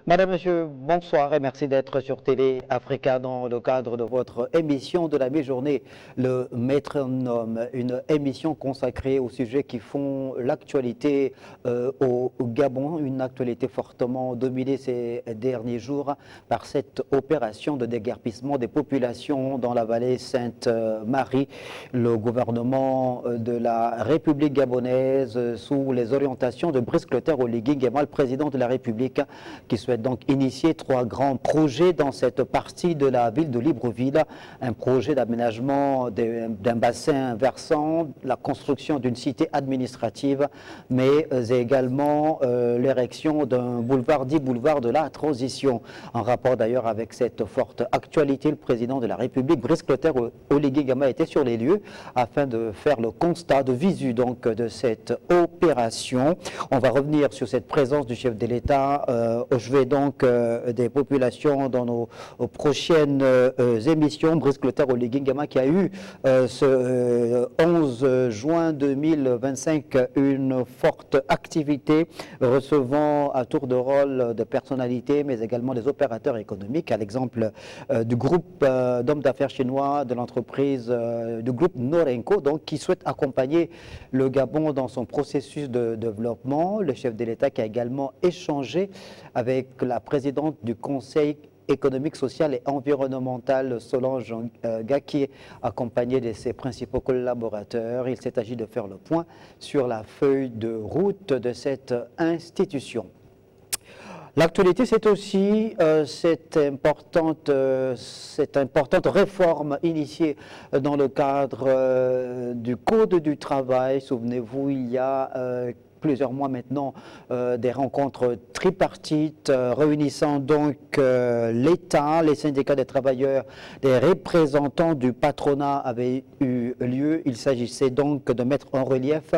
Madame, Monsieur, bonsoir et merci d'être sur Télé Africa dans le cadre de votre émission de la mi-journée, le Métronome, une émission consacrée aux sujets qui font l'actualité au Gabon, une actualité fortement dominée ces derniers jours par cette opération de déguerpissement des populations dans la vallée Sainte-Marie. Le gouvernement de la République gabonaise, sous les orientations de Brice Clotaire Oligui Nguema, le président de la République, qui souhaite donc initier 3 grands projets dans cette partie de la ville de Libreville. Un projet d'aménagement d'un bassin versant, la construction d'une cité administrative, mais également l'érection d'un boulevard, dit boulevard de la transition. En rapport d'ailleurs avec cette forte actualité, le président de la République, Brice Clotaire Oligui Nguema, était sur les lieux afin de faire le constat de visu donc de cette opération. On va revenir sur cette présence du chef de l'État. Je vais donc des populations dans nos prochaines émissions. Brice Clotaire Oligui Nguema qui a eu ce 11 juin 2025 une forte activité, recevant à tour de rôle de personnalités, mais également des opérateurs économiques, à l'exemple du groupe d'hommes d'affaires chinois, de l'entreprise du groupe Norenco, donc qui souhaite accompagner le Gabon dans son processus de développement. Le chef de l'État qui a également échangé avec la présidente du Conseil économique, social et environnemental, Solange Gaki, accompagnée de ses principaux collaborateurs. Il s'est agi de faire le point sur la feuille de route de cette institution. L'actualité, c'est aussi cette importante réforme initiée dans le cadre du Code du travail. Souvenez-vous, il y a plusieurs mois maintenant, des rencontres tripartites réunissant donc l'État, les syndicats des travailleurs, des représentants du patronat avaient eu lieu. Il s'agissait donc de mettre en relief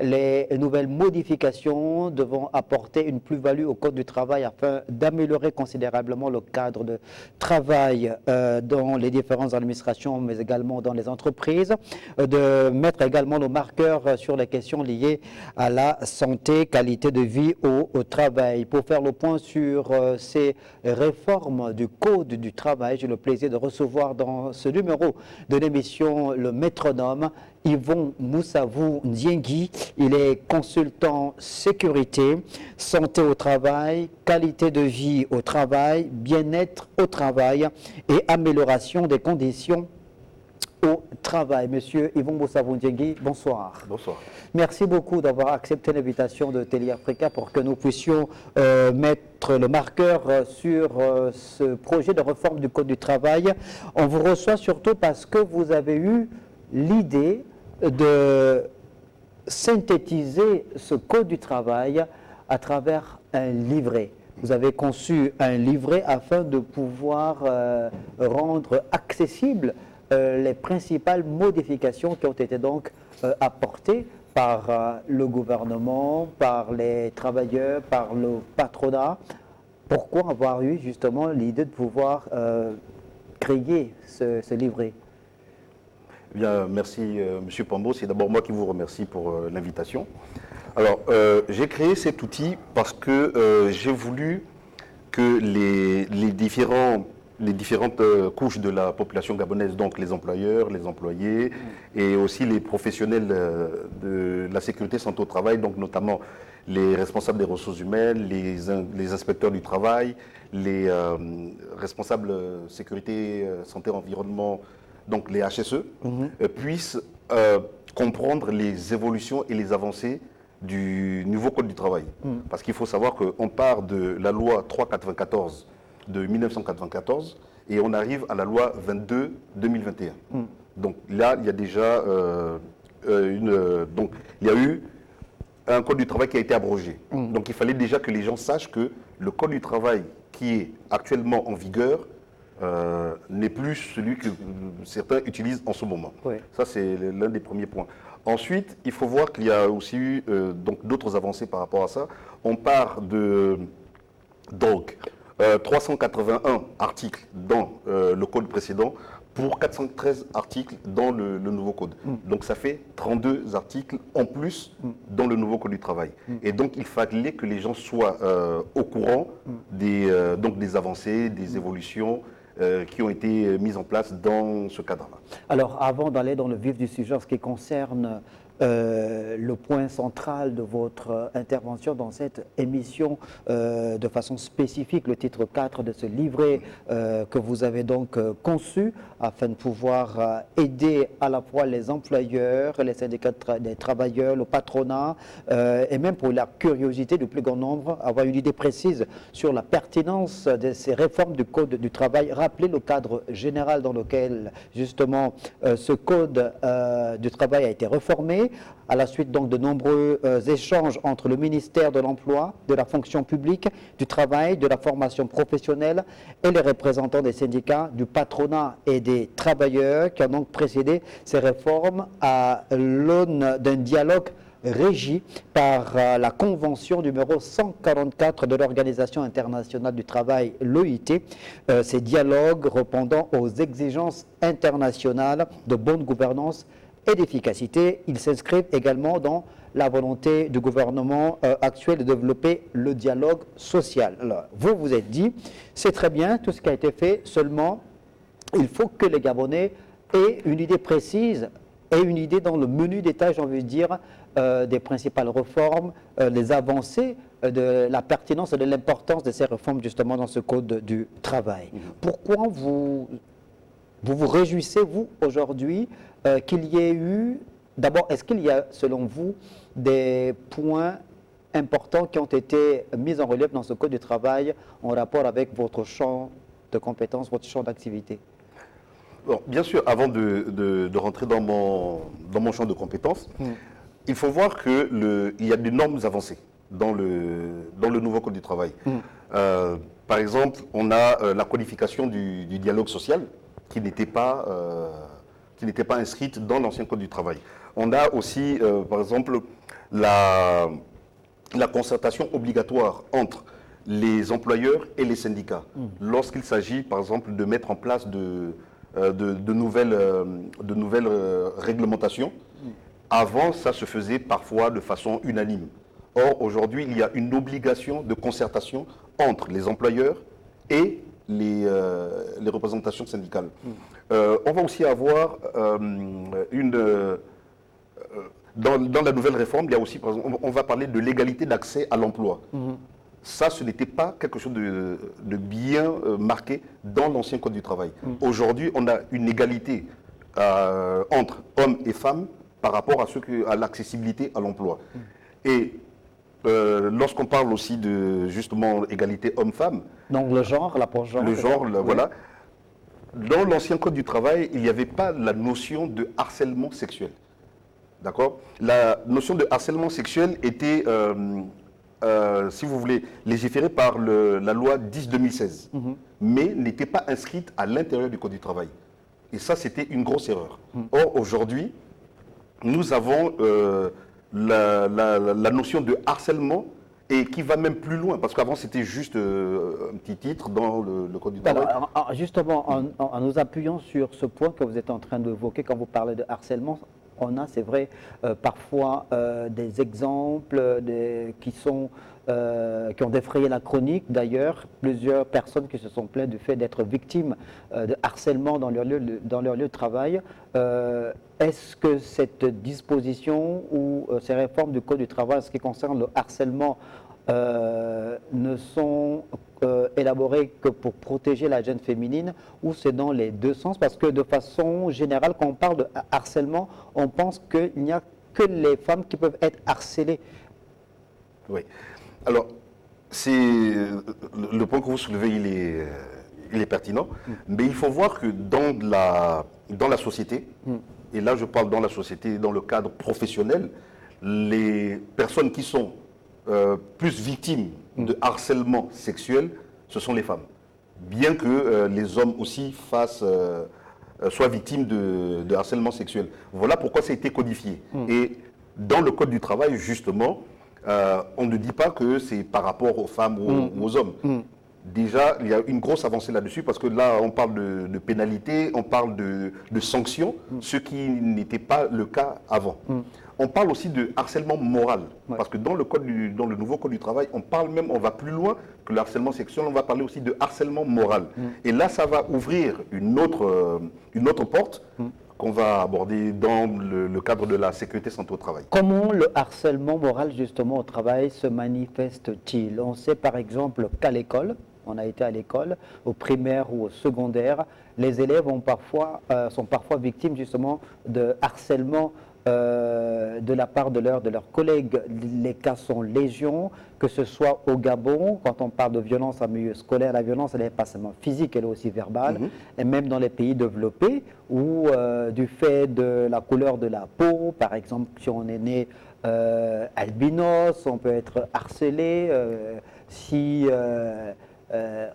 les nouvelles modifications devant apporter une plus-value au Code du travail afin d'améliorer considérablement le cadre de travail dans les différentes administrations, mais également dans les entreprises, de mettre également le marqueur sur les questions liées à la santé, qualité de vie au travail. Pour faire le point sur ces réformes du Code du travail, j'ai le plaisir de recevoir dans ce numéro de l'émission Le Métronome Yvon Moussavou Ndiengui. Il est consultant sécurité, santé au travail, qualité de vie au travail, bien-être au travail et amélioration des conditions au travail. Monsieur Yvon Moussavou Ndiengui, bonsoir. Bonsoir. Merci beaucoup d'avoir accepté l'invitation de Télé Africa pour que nous puissions mettre le marqueur sur ce projet de réforme du Code du travail. On vous reçoit surtout parce que vous avez eu l'idée de synthétiser ce Code du travail à travers un livret. Vous avez conçu un livret afin de pouvoir rendre accessibles les principales modifications qui ont été donc apportées par le gouvernement, par les travailleurs, par le patronat. Pourquoi avoir eu justement l'idée de pouvoir créer ce livret? Bien, merci Monsieur Pambo. C'est d'abord moi qui vous remercie pour l'invitation. Alors, j'ai créé cet outil parce que j'ai voulu que les différentes couches de la population gabonaise, donc les employeurs, les employés et aussi les professionnels de la sécurité santé au travail, donc notamment les responsables des ressources humaines, les inspecteurs du travail, les responsables sécurité, santé, environnement, donc les HSE, puissent comprendre les évolutions et les avancées du nouveau Code du travail. Parce qu'il faut savoir qu'on part de la loi 394 de 1994 et on arrive à la loi 22-2021. Donc là, il y a déjà donc il y a eu un Code du travail qui a été abrogé. Donc il fallait déjà que les gens sachent que le Code du travail qui est actuellement en vigueur n'est plus celui que certains utilisent en ce moment. Oui. Ça, c'est l'un des premiers points. Ensuite, il faut voir qu'il y a aussi eu donc d'autres avancées par rapport à ça. On part de 381 articles dans le code précédent pour 413 articles dans le nouveau code. Donc ça fait 32 articles en plus dans le nouveau code du travail. Et donc il fallait que les gens soient au courant donc des avancées, des évolutions qui ont été mises en place dans ce cadre-là. Alors avant d'aller dans le vif du sujet en ce qui concerne le point central de votre intervention dans cette émission de façon spécifique, le titre 4 de ce livret que vous avez donc conçu afin de pouvoir aider à la fois les employeurs, les syndicats des travailleurs, le patronat et même pour la curiosité du plus grand nombre, avoir une idée précise sur la pertinence de ces réformes du Code du travail. Rappelez le cadre général dans lequel justement ce Code du travail a été réformé à la suite donc de nombreux échanges entre le ministère de l'Emploi, de la fonction publique, du travail, de la formation professionnelle et les représentants des syndicats, du patronat et des travailleurs qui ont donc précédé ces réformes à l'aune d'un dialogue régi par la convention numéro 144 de l'Organisation internationale du travail, l'OIT, ces dialogues répondant aux exigences internationales de bonne gouvernance et d'efficacité. Ils s'inscrivent également dans la volonté du gouvernement actuel de développer le dialogue social. Alors, vous vous êtes dit, c'est très bien tout ce qui a été fait, seulement il faut que les Gabonais aient une idée précise et une idée dans le menu détail, j'ai envie de dire, des principales réformes, les avancées, de la pertinence et de l'importance de ces réformes justement dans ce code du travail. Pourquoi vous réjouissez, vous, aujourd'hui, qu'il y ait eu, d'abord, est-ce qu'il y a, selon vous, des points importants qui ont été mis en relief dans ce code du travail en rapport avec votre champ de compétences, votre champ d'activité? Bon, bien sûr, avant de rentrer dans mon champ de compétences, il faut voir qu'il y a d'énormes avancées dans le nouveau code du travail. Par exemple, on a la codification du dialogue social qui n'était pas inscrite dans l'ancien code du travail. On a aussi, par exemple, la concertation obligatoire entre les employeurs et les syndicats lorsqu'il s'agit, par exemple, de mettre en place de nouvelles réglementations. Avant, ça se faisait parfois de façon unanime. Or, aujourd'hui, il y a une obligation de concertation entre les employeurs et les représentations syndicales. On va aussi avoir dans la nouvelle réforme, il y a aussi, par exemple, on va parler de l'égalité d'accès à l'emploi. Ça, ce n'était pas quelque chose de bien marqué dans l'ancien code du travail. Aujourd'hui, on a une égalité entre hommes et femmes par rapport à l'accessibilité à l'emploi. Et lorsqu'on parle aussi de, justement, égalité homme-femme... Donc le genre, l'approche genre. Le genre, voilà. Dans l'ancien code du travail, il n'y avait pas la notion de harcèlement sexuel. D'accord? La notion de harcèlement sexuel était, si vous voulez, légiférée par la loi 10-2016, mais n'était pas inscrite à l'intérieur du code du travail. Et ça, c'était une grosse erreur. Or, aujourd'hui, nous avons la notion de harcèlement et qui va même plus loin, parce qu'avant c'était juste un petit titre dans le code du travail. Alors, justement, en nous appuyant sur ce point que vous êtes en train d'évoquer quand vous parlez de harcèlement, on a, c'est vrai, parfois des exemples qui ont défrayé la chronique. D'ailleurs, plusieurs personnes qui se sont plaintes du fait d'être victimes de harcèlement dans leur lieu de travail. Est-ce que cette disposition ou ces réformes du Code du travail, en ce qui concerne le harcèlement, ne sont élaborées que pour protéger la jeune féminine, ou c'est dans les deux sens? Parce que de façon générale, quand on parle de harcèlement, on pense qu'il n'y a que les femmes qui peuvent être harcelées. Oui. Alors, le point que vous soulevez, il est pertinent, mais il faut voir que dans la société, et là je parle dans la société, dans le cadre professionnel, les personnes qui sont plus victimes de harcèlement sexuel, ce sont les femmes. Bien que les hommes aussi soient victimes de harcèlement sexuel. Voilà pourquoi ça a été codifié. Et dans le Code du travail, justement, on ne dit pas que c'est par rapport aux femmes ou aux hommes. déjà, il y a une grosse avancée là-dessus parce que là, on parle de pénalités, on parle de sanctions, ce qui n'était pas le cas avant. On parle aussi de harcèlement moral, parce que dans le nouveau code du travail, on va plus loin que le harcèlement sexuel, on va parler aussi de harcèlement moral. Et là, ça va ouvrir une autre porte qu'on va aborder dans le cadre de la sécurité santé au travail. Comment le harcèlement moral justement au travail se manifeste-t-il? On sait par exemple qu'à l'école, on a été à l'école, au primaire ou au secondaire, les élèves sont parfois victimes justement de harcèlement de la part de leurs collègues. Les cas sont légion, que ce soit au Gabon, quand on parle de violence en milieu scolaire, la violence elle n'est pas seulement physique, elle est aussi verbale, et même dans les pays développés, où du fait de la couleur de la peau, par exemple si on est né albinos, on peut être harcelé, si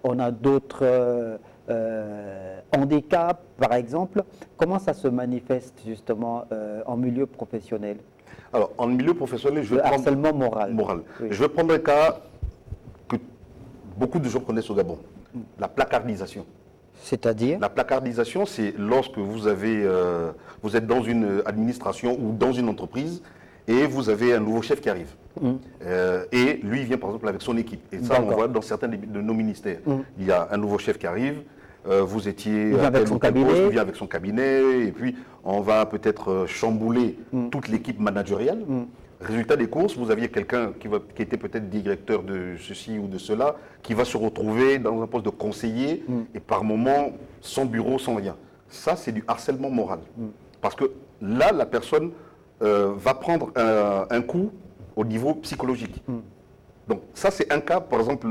on a d'autres handicap, par exemple. Comment ça se manifeste justement en milieu professionnel? Alors, en milieu professionnel, je vais prendre... harcèlement moral. Oui. Je vais prendre un cas que beaucoup de gens connaissent au Gabon, la placardisation. C'est-à-dire? La placardisation, c'est lorsque vous êtes dans une administration ou dans une entreprise et vous avez un nouveau chef qui arrive. Et lui, il vient par exemple avec son équipe. Et ça, on voit dans certains de nos ministères. Il y a un nouveau chef qui arrive, vous étiez avec son cabinet. Il vient avec son cabinet, et puis on va peut-être chambouler toute l'équipe managériale. Résultat des courses, vous aviez quelqu'un qui était peut-être directeur de ceci ou de cela, qui va se retrouver dans un poste de conseiller, et par moment, sans bureau, sans rien. Ça, c'est du harcèlement moral. Parce que là, la personne va prendre un coup au niveau psychologique. Donc ça, c'est un cas, par exemple,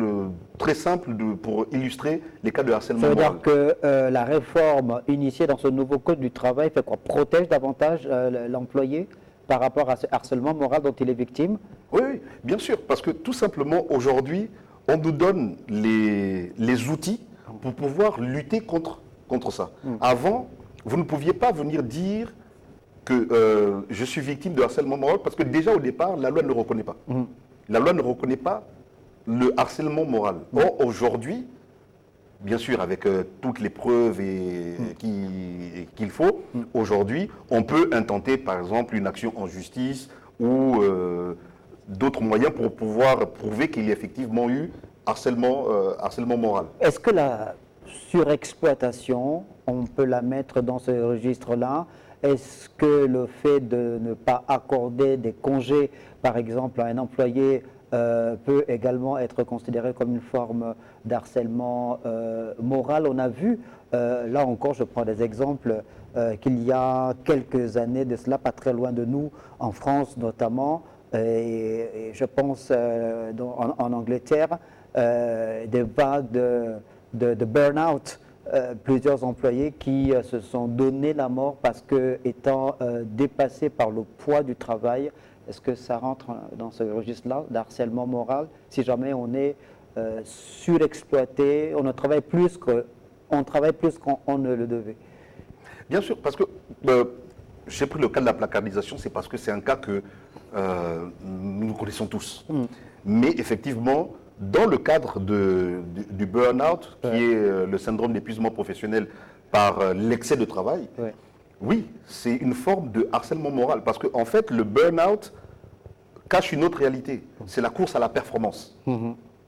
très simple pour illustrer les cas de harcèlement moral. Ça veut dire que la réforme initiée dans ce nouveau code du travail fait quoi? Protège davantage l'employé par rapport à ce harcèlement moral dont il est victime? Oui, bien sûr, parce que tout simplement, aujourd'hui, on nous donne les outils pour pouvoir lutter contre ça. Avant, vous ne pouviez pas venir dire que je suis victime de harcèlement moral parce que déjà au départ, la loi ne le reconnaît pas. La loi ne reconnaît pas le harcèlement moral. Or, aujourd'hui, bien sûr, avec toutes les preuves qu'il faut, aujourd'hui, on peut intenter, par exemple, une action en justice ou d'autres moyens pour pouvoir prouver qu'il y a effectivement eu harcèlement moral. Est-ce que la surexploitation, on peut la mettre dans ce registre-là? Est-ce que le fait de ne pas accorder des congés, par exemple, à un employé peut également être considéré comme une forme d'harcèlement moral? On a vu, là encore, je prends des exemples, qu'il y a quelques années de cela, pas très loin de nous, en France notamment, et je pense en Angleterre, des vagues de burn-out. Plusieurs employés qui se sont donné la mort parce que, étant dépassés par le poids du travail. Est-ce que ça rentre dans ce registre-là d'harcèlement moral? Si jamais on est surexploité, on travaille plus qu'on ne le devait. Bien sûr, parce que j'ai pris le cas de la placardisation, c'est parce que c'est un cas que nous connaissons tous. Mais effectivement, dans le cadre du burn-out, qui est le syndrome d'épuisement professionnel par l'excès de travail, oui, c'est une forme de harcèlement moral. Parce qu'en fait, le burn-out cache une autre réalité. C'est la course à la performance.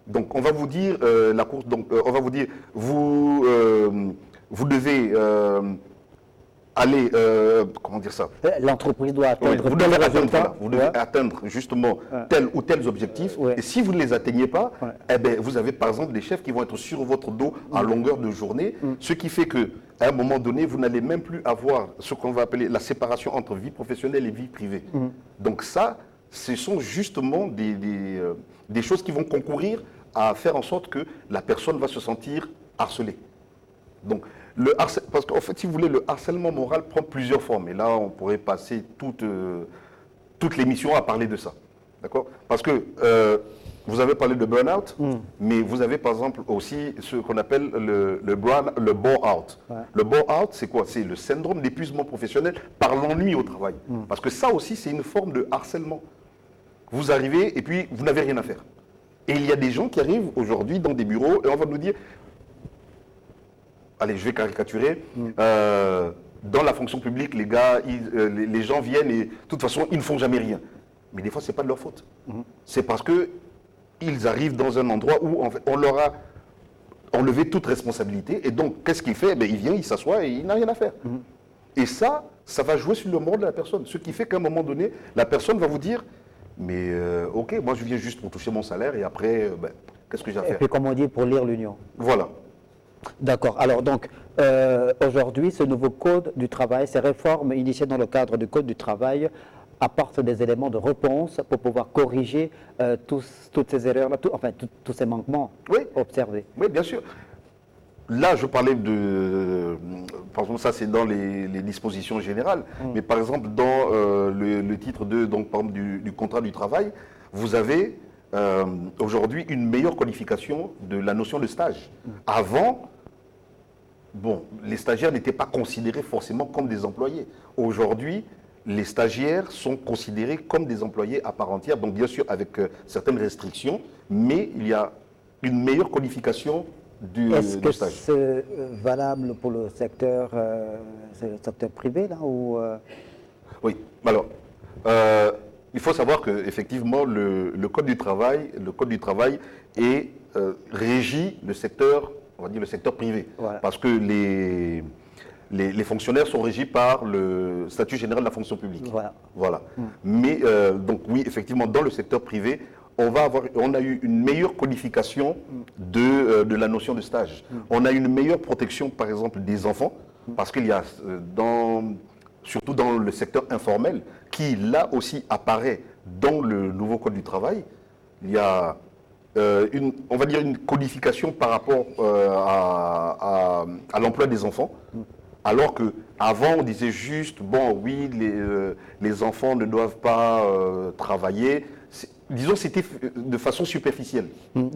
Donc, on va vous dire, vous devez aller, comment dire ça? L'entreprise doit atteindre vous devez atteindre justement tel ou tel objectif. Et si vous ne les atteignez pas, eh ben, vous avez par exemple des chefs qui vont être sur votre dos à longueur de journée, ce qui fait qu'à un moment donné, vous n'allez même plus avoir ce qu'on va appeler la séparation entre vie professionnelle et vie privée. Donc ça, ce sont justement des choses qui vont concourir à faire en sorte que la personne va se sentir harcelée. Donc, parce qu'en fait, si vous voulez, le harcèlement moral prend plusieurs formes. Et là, on pourrait passer toute l'émission à parler de ça. D'accord? Parce que vous avez parlé de burn-out, mais vous avez par exemple aussi ce qu'on appelle le bore-out. Le bore-out, c'est quoi? C'est le syndrome d'épuisement professionnel par l'ennui au travail. Parce que ça aussi, c'est une forme de harcèlement. Vous arrivez et puis vous n'avez rien à faire. Et il y a des gens qui arrivent aujourd'hui dans des bureaux et on va nous dire, allez, je vais caricaturer, dans la fonction publique, les gars, les gens viennent et de toute façon, ils ne font jamais rien. Mais des fois, ce n'est pas de leur faute. C'est parce qu'ils arrivent dans un endroit où en fait, on leur a enlevé toute responsabilité. Et donc, qu'est-ce qu'il fait? Il vient, il s'assoit et il n'a rien à faire. Et ça va jouer sur le moral de la personne. Ce qui fait qu'à un moment donné, la personne va vous dire, mais ok, moi je viens juste pour toucher mon salaire et après, qu'est-ce que j'ai à faire? Et puis, comme on dit, pour lire l'union. Voilà. D'accord. Alors donc, aujourd'hui, ce nouveau code du travail, ces réformes initiées dans le cadre du code du travail apportent des éléments de réponse pour pouvoir corriger toutes ces erreurs, tous ces manquements observés. Oui, bien sûr. Là, je parlais par exemple, ça c'est dans les dispositions générales, mais par exemple dans le titre 2, donc, par exemple, du contrat du travail, vous avez aujourd'hui une meilleure qualification de la notion de stage. Avant, bon, les stagiaires n'étaient pas considérés forcément comme des employés. Aujourd'hui, les stagiaires sont considérés comme des employés à part entière, donc bien sûr avec certaines restrictions, mais il y a une meilleure qualification du stage. Est-ce que c'est valable pour le secteur privé là, ou Oui, alors, il faut savoir qu'effectivement, le Code du travail régit le secteur, on va dire le secteur privé. Voilà. Parce que les fonctionnaires sont régis par le statut général de la fonction publique. Voilà. Mais, donc oui, effectivement, dans le secteur privé, on a eu une meilleure qualification de la notion de stage. On a une meilleure protection, par exemple, des enfants, parce qu'il y a, surtout dans le secteur informel, qui là aussi apparaît dans le nouveau Code du travail, il y a on va dire une codification par rapport à l'emploi des enfants. Alors qu'avant, on disait juste, bon, oui, les enfants ne doivent pas travailler. Disons que c'était de façon superficielle.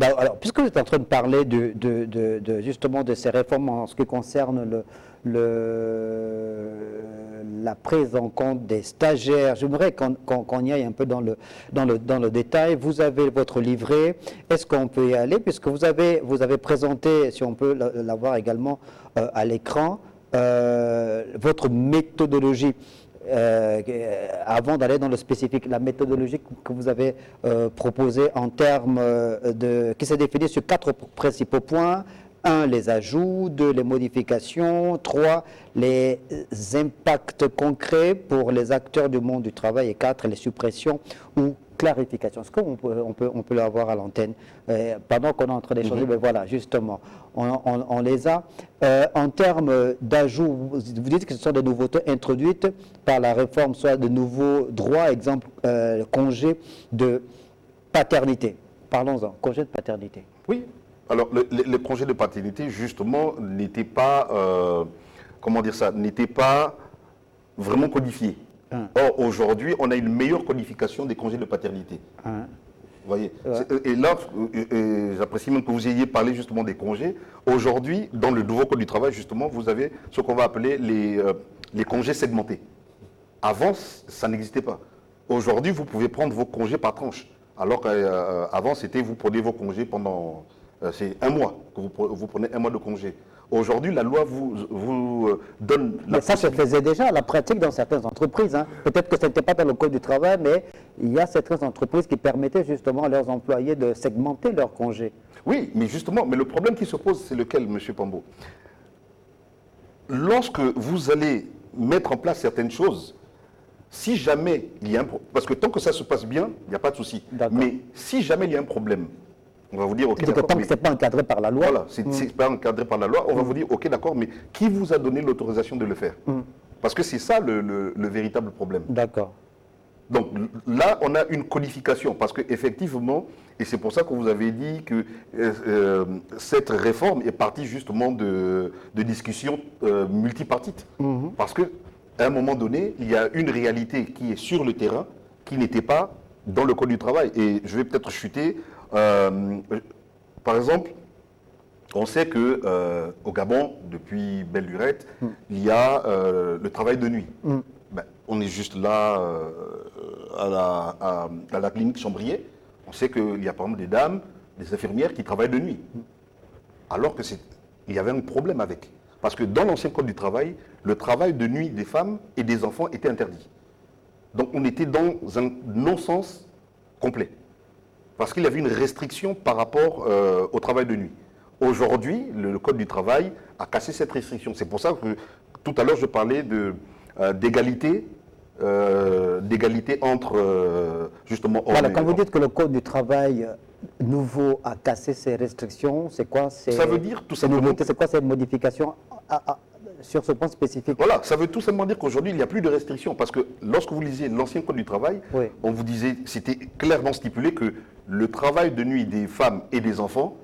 Alors, puisque vous êtes en train de parler justement de ces réformes en ce qui concerne la prise en compte des stagiaires, j'aimerais qu'on y aille un peu dans le détail. Vous avez votre livret. Est-ce qu'on peut y aller? Puisque vous avez présenté, si on peut l'avoir également à l'écran, votre méthodologie. Avant d'aller dans le spécifique, la méthodologie que vous avez proposée en termes qui s'est définie sur 4 principaux points. 1, les ajouts. 2, les modifications. 3, les impacts concrets pour les acteurs du monde du travail. Et 4, les suppressions ou clarifications. Est-ce qu'on peut l'avoir à l'antenne pendant qu'on est en train d'échanger? Mais voilà, justement, on les a. En termes d'ajouts, vous dites que ce sont des nouveautés introduites par la réforme, soit de nouveaux droits, exemple, congé de paternité. Parlons-en, congé de paternité. Oui. Alors, le congé de paternité, justement, n'était pas, n'était pas vraiment codifié. Or, aujourd'hui, on a une meilleure codification des congés de paternité. Vous voyez. Et là, j'apprécie même que vous ayez parlé justement des congés. Aujourd'hui, dans le nouveau Code du travail, justement, vous avez ce qu'on va appeler les congés segmentés. Avant, ça n'existait pas. Aujourd'hui, vous pouvez prendre vos congés par tranche. Alors qu'avant, c'était vous prenez vos congés pendant... c'est un mois que vous prenez un mois de congé. Aujourd'hui, la loi vous donne... Mais ça se faisait déjà à la pratique dans certaines entreprises. Hein. Peut-être que ce n'était pas dans le Code du travail, mais il y a certaines entreprises qui permettaient justement à leurs employés de segmenter leurs congés. Oui, mais justement, mais le problème qui se pose, c'est lequel, M. Pambo? Lorsque vous allez mettre en place certaines choses, si jamais il y a un problème, parce que tant que ça se passe bien, il n'y a pas de souci. Mais si jamais il y a un problème, on va vous dire, ok, d'accord. Tant que ce n'est pas encadré par la loi. Voilà, c'est pas encadré par la loi, on va vous dire, ok, d'accord, mais qui vous a donné l'autorisation de le faire? Parce que c'est ça le véritable problème. D'accord. Donc là, on a une codification, parce qu'effectivement, et c'est pour ça que vous avez dit que cette réforme est partie justement de discussions multipartites. Parce qu'à un moment donné, il y a une réalité qui est sur le terrain, qui n'était pas dans le Code du travail. Et je vais peut-être chuter. Par exemple, on sait qu'au Gabon, depuis belle lurette, il y a le travail de nuit. On est juste là à la clinique Chambrier. On sait qu'il y a par exemple des dames des infirmières qui travaillent de nuit. Alors qu'il y avait un problème avec. Parce que dans l'ancien code du travail, le travail de nuit des femmes et des enfants était interdit. Donc on était dans un non-sens complet. Parce qu'il y avait une restriction par rapport au travail de nuit. Aujourd'hui, le code du travail a cassé cette restriction. C'est pour ça que tout à l'heure je parlais d'égalité entre justement hommes Voilà, et quand vous femmes. dites que le code du travail nouveau a cassé ces restrictions, c'est quoi Ça veut dire tout simplement c'est quoi cette modification sur ce point spécifique? Voilà, ça veut tout simplement dire qu'aujourd'hui, il n'y a plus de restrictions. Parce que lorsque vous lisiez l'ancien code du travail, Oui. on vous disait, c'était clairement stipulé que le travail de nuit des femmes et des enfants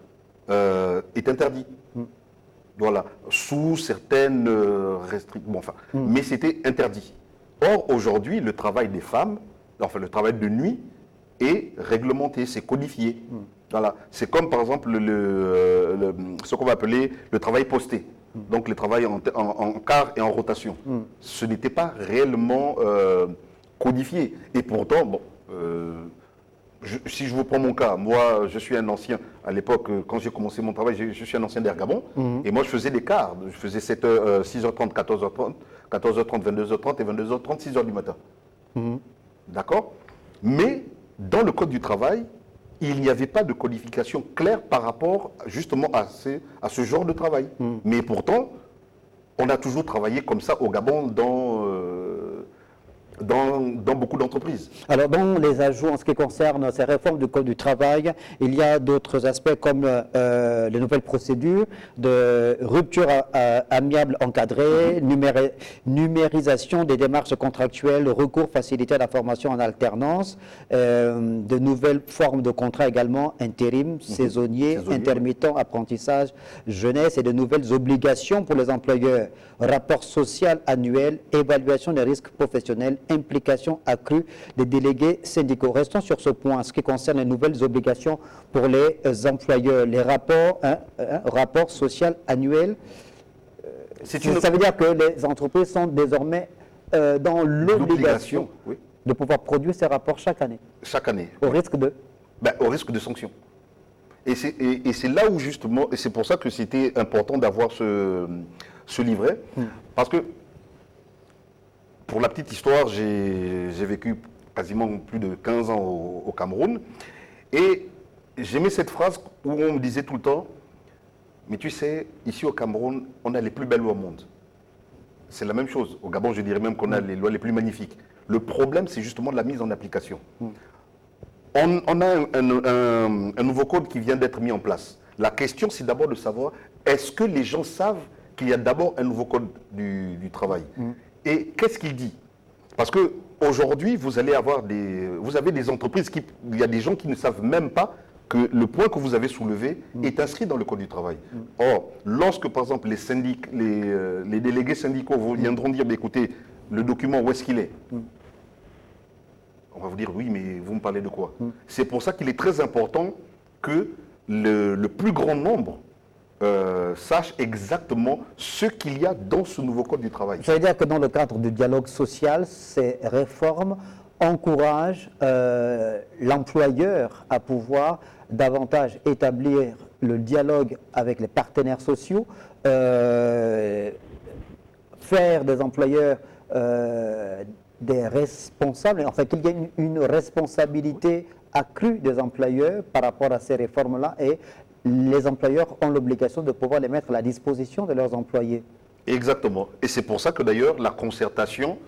est interdit. Voilà, sous certaines restrictions. Bon, enfin, mais c'était interdit. Or, aujourd'hui, le travail des femmes, enfin le travail de nuit, est réglementé, c'est codifié. Voilà. C'est comme par exemple ce qu'on va appeler le travail posté. Donc le travail en quart et en rotation. Ce n'était pas réellement codifié. Et pourtant, bon, si je vous prends mon cas, moi je suis un ancien, à l'époque quand j'ai commencé mon travail, je suis un ancien d'Ergabon, et moi je faisais des quarts, je faisais 7h, 6h30, 14h30, 14h30, 22h30 et 22h30, 6h du matin. D'accord? Mais dans le code du travail, il n'y avait pas de codification claire par rapport justement à ce genre de travail. Mais pourtant, on a toujours travaillé comme ça au Gabon dans beaucoup d'entreprises. Alors, dans les ajouts en ce qui concerne ces réformes du Code du travail, il y a d'autres aspects comme les nouvelles procédures de rupture amiable encadrée, numérisation des démarches contractuelles, recours facilité à la formation en alternance, de nouvelles formes de contrats également, intérim, saisonnier, intermittent, apprentissage, jeunesse et de nouvelles obligations pour les employeurs, rapport social annuel, évaluation des risques professionnels, implication accrue des délégués syndicaux. Restons sur ce point, en ce qui concerne les nouvelles obligations pour les employeurs, les rapports, rapport social annuel. Ça veut dire que les entreprises sont désormais dans l'obligation de pouvoir produire ces rapports chaque année. Chaque année. Au risque de au risque de sanctions. Et c'est là où justement, et c'est pour ça que c'était important d'avoir ce livret, parce que pour la petite histoire, j'ai vécu quasiment plus de 15 ans au Cameroun, et j'aimais cette phrase où on me disait tout le temps, mais tu sais, ici au Cameroun, on a les plus belles lois au monde. C'est la même chose. Au Gabon, je dirais même qu'on a les lois les plus magnifiques. Le problème, c'est justement la mise en application. On a un nouveau code qui vient d'être mis en place. La question, c'est d'abord de savoir, est-ce que les gens savent qu'il y a d'abord un nouveau code du travail? Et qu'est-ce qu'il dit? Parce qu'aujourd'hui, vous avez des entreprises, il y a des gens qui ne savent même pas que le point que vous avez soulevé est inscrit dans le code du travail. Or, lorsque par exemple les délégués syndicaux vous viendront dire, écoutez, le document, où est-ce qu'il est? On va vous dire, oui, mais vous me parlez de quoi? C'est pour ça qu'il est très important que le plus grand nombre sache exactement ce qu'il y a dans ce nouveau code du travail. Ça veut dire que dans le cadre du dialogue social, ces réformes encouragent l'employeur à pouvoir davantage établir le dialogue avec les partenaires sociaux, faire des employeurs des responsables, enfin qu'il y ait une responsabilité accrue des employeurs par rapport à ces réformes-là, et les employeurs ont l'obligation de pouvoir les mettre à la disposition de leurs employés. Exactement. Et c'est pour ça que d'ailleurs la concertation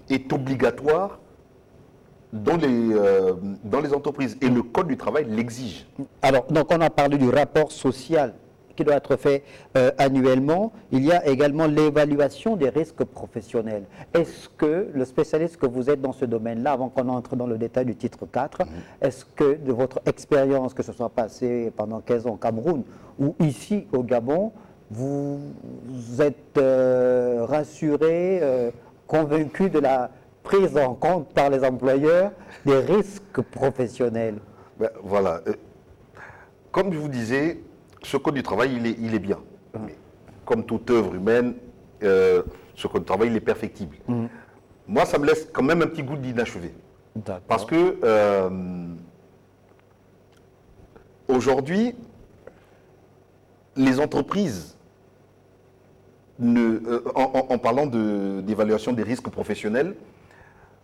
est obligatoire dans les entreprises. Et le Code du travail l'exige. Alors, donc on a parlé du rapport social qui doit être fait annuellement. Il y a également l'évaluation des risques professionnels. Est-ce que le spécialiste que vous êtes dans ce domaine-là, avant qu'on entre dans le détail du titre 4, est-ce que de votre expérience, que ce soit passée pendant 15 ans au Cameroun ou ici au Gabon, vous êtes rassuré, convaincu de la prise en compte par les employeurs des risques professionnels? Ben, voilà. Comme je vous disais, ce code du travail, il est bien. Mais comme toute œuvre humaine, ce code du travail, il est perfectible. Moi, ça me laisse quand même un petit goût d'inachevé. Parce que Aujourd'hui, les entreprises, en parlant d'évaluation des risques professionnels,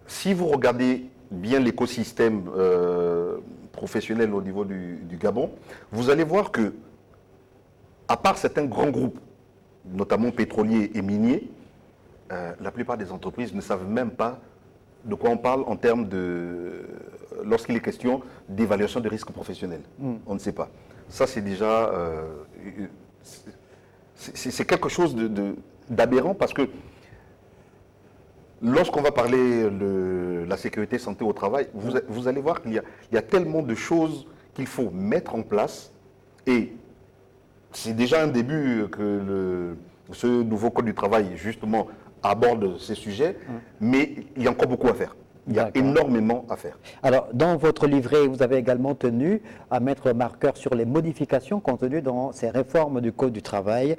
si vous regardez bien l'écosystème professionnel au niveau du Gabon, vous allez voir que, à part certains grands groupes, notamment pétroliers et miniers, la plupart des entreprises ne savent même pas de quoi on parle en termes de... lorsqu'il est question d'évaluation des risques professionnels. On ne sait pas. Ça, c'est déjà... c'est quelque chose d'aberrant parce que lorsqu'on va parler de la sécurité santé au travail, vous allez voir qu'il y a tellement de choses qu'il faut mettre en place et c'est déjà un début que ce nouveau code du travail, justement, aborde ces sujets, mais il y a encore beaucoup à faire. Il y a énormément à faire. Alors, dans votre livret, vous avez également tenu à mettre marqueur sur les modifications contenues dans ces réformes du Code du travail.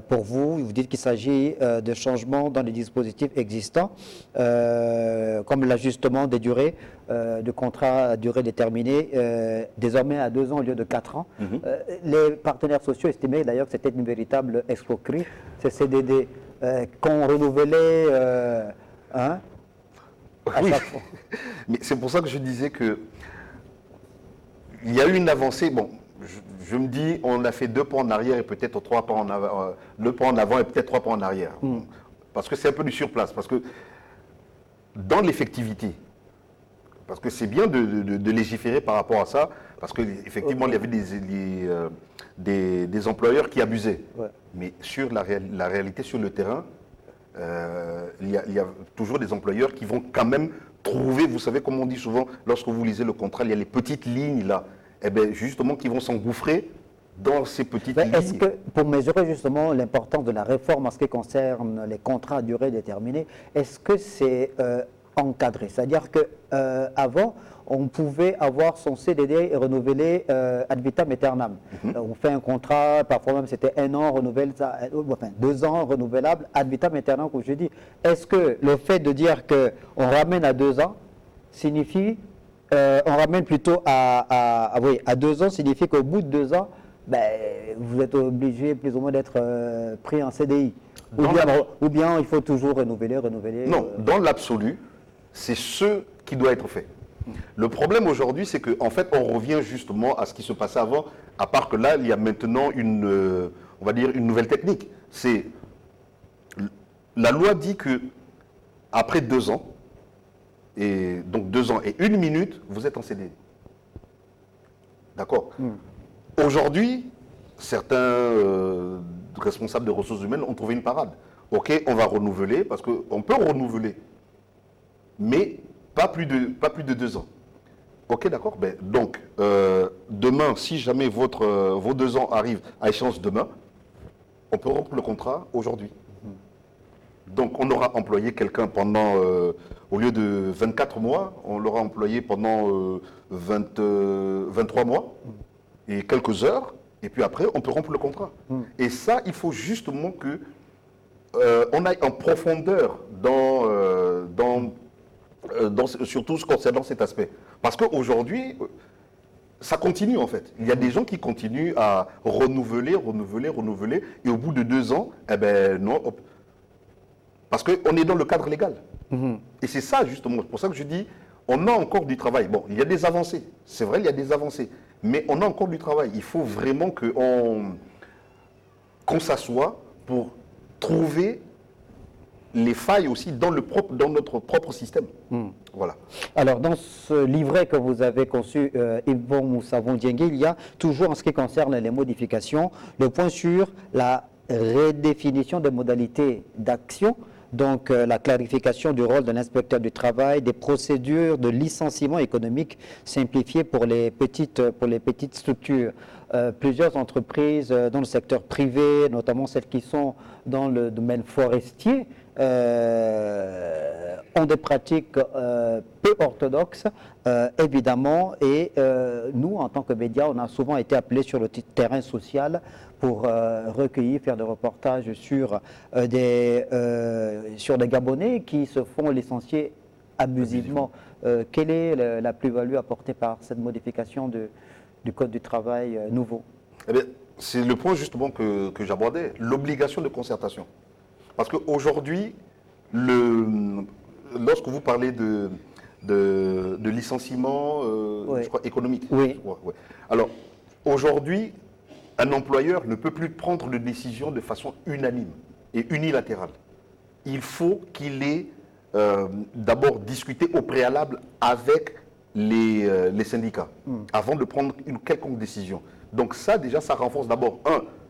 Pour vous, vous dites qu'il s'agit de changements dans les dispositifs existants, comme l'ajustement des durées de contrats à durée déterminée, désormais à 2 ans au lieu de 4 ans. Les partenaires sociaux estimaient d'ailleurs que c'était une véritable escroquerie, ces CDD qu'on renouvelait... Oui, mais c'est pour ça que je disais que il y a eu une avancée. Bon, je me dis, on a fait 2 pas en arrière et peut-être 3 pas en avant, 2 pas en avant et peut-être 3 pas en arrière. Parce que c'est un peu du surplace. Parce que dans l'effectivité, parce que c'est bien de légiférer par rapport à ça, parce qu'effectivement, il y avait des employeurs qui abusaient. Mais sur la réalité, sur le terrain, il y a toujours des employeurs qui vont quand même trouver, vous savez comme on dit souvent, lorsque vous lisez le contrat, il y a les petites lignes là, et bien justement qui vont s'engouffrer dans ces petites lignes. Est-ce que, pour mesurer justement l'importance de la réforme en ce qui concerne les contrats à durée déterminée, est-ce que c'est encadré? C'est-à-dire qu'avant, on pouvait avoir son CDD renouvelé ad vitam aeternam. On fait un contrat, parfois même c'était 1 an renouvelable, enfin 2 ans renouvelable ad vitam aeternam, comme je dis. Est-ce que le fait de dire qu'on ramène à 2 ans signifie, on ramène plutôt à 2 ans, signifie qu'au bout de 2 ans, ben, vous êtes obligé plus ou moins d'être pris en CDI ou bien il faut toujours renouveler. Non, dans l'absolu, c'est ce qui doit être fait. Le problème aujourd'hui, c'est qu'en fait, on revient justement à ce qui se passait avant, à part que là, il y a maintenant on va dire, une nouvelle technique. C'est la loi dit que après 2 ans, et donc 2 ans et 1 minute, vous êtes en CDI. D'accord. Aujourd'hui, certains responsables de ressources humaines ont trouvé une parade. Ok, on va renouveler, parce qu'on peut renouveler, mais pas plus de 2 ans. Ok, d'accord. Ben, donc, demain, si jamais vos 2 ans arrivent à échéance demain, on peut rompre le contrat aujourd'hui. Donc, on aura employé quelqu'un pendant, au lieu de 24 mois, on l'aura employé pendant 23 mois et quelques heures, et puis après, on peut rompre le contrat. Et ça, il faut justement que on aille en profondeur surtout concernant cet aspect. Parce qu'aujourd'hui, ça continue en fait. Il y a des gens qui continuent à renouveler, et au bout de 2 ans, eh ben non, parce qu'on est dans le cadre légal. Et c'est ça justement, c'est pour ça que je dis, on a encore du travail. Bon, il y a des avancées, c'est vrai, il y a des avancées, mais on a encore du travail. Il faut vraiment qu'on s'assoie pour trouver les failles aussi dans notre propre système. Voilà. Alors, dans ce livret que vous avez conçu, Yvon Moussavon Diengue, il y a toujours, en ce qui concerne les modifications, le point sur la redéfinition des modalités d'action, donc la clarification du rôle de l'inspecteur du travail, des procédures de licenciement économique simplifiées pour les petites structures. Plusieurs entreprises dans le secteur privé, notamment celles qui sont dans le domaine forestier, ont des pratiques peu orthodoxes, évidemment, et nous, en tant que médias, on a souvent été appelés sur le terrain social pour recueillir, faire des reportages sur des Gabonais qui se font licencier abusivement. Quelle est la plus-value apportée par cette modification du Code du travail nouveau? Eh bien, c'est le point justement que j'abordais, l'obligation de concertation. Parce qu'aujourd'hui, lorsque vous parlez de licenciement, Oui. je crois, économique. Oui. Je crois, ouais. Alors, aujourd'hui, un employeur ne peut plus prendre de décision de façon unanime et unilatérale. Il faut qu'il ait d'abord discuté au préalable avec les syndicats avant de prendre une quelconque décision. Donc ça, déjà, ça renforce d'abord,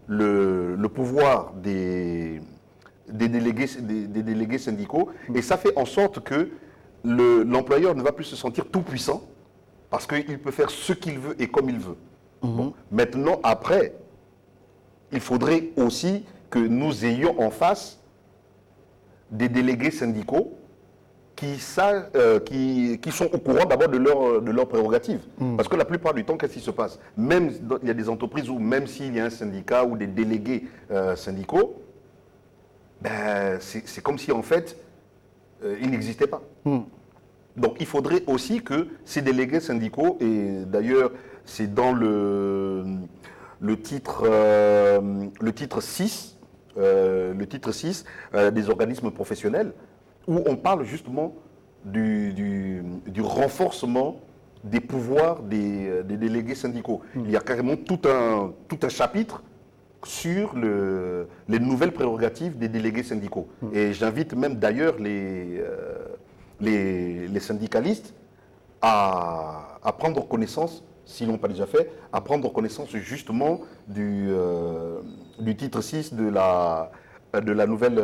le pouvoir des délégués syndicaux, et ça fait en sorte que l'employeur ne va plus se sentir tout puissant parce qu'il peut faire ce qu'il veut et comme il veut. Bon. Maintenant, après, il faudrait aussi que nous ayons en face des délégués syndicaux qui sont au courant d'abord de leurs prérogatives. Parce que la plupart du temps, qu'est-ce qui se passe? Même il y a des entreprises où même s'il y a un syndicat ou des délégués syndicaux, ben, c'est comme si en fait, ils n'existaient pas. Donc il faudrait aussi que ces délégués syndicaux, et d'ailleurs c'est dans le titre 6, des organismes professionnels, où on parle justement du renforcement des pouvoirs des délégués syndicaux. Il y a carrément tout un chapitre sur les nouvelles prérogatives des délégués syndicaux. Et j'invite même d'ailleurs les syndicalistes à prendre connaissance, s'ils ne l'ont pas déjà fait, à prendre connaissance justement du titre 6 de la nouvelle,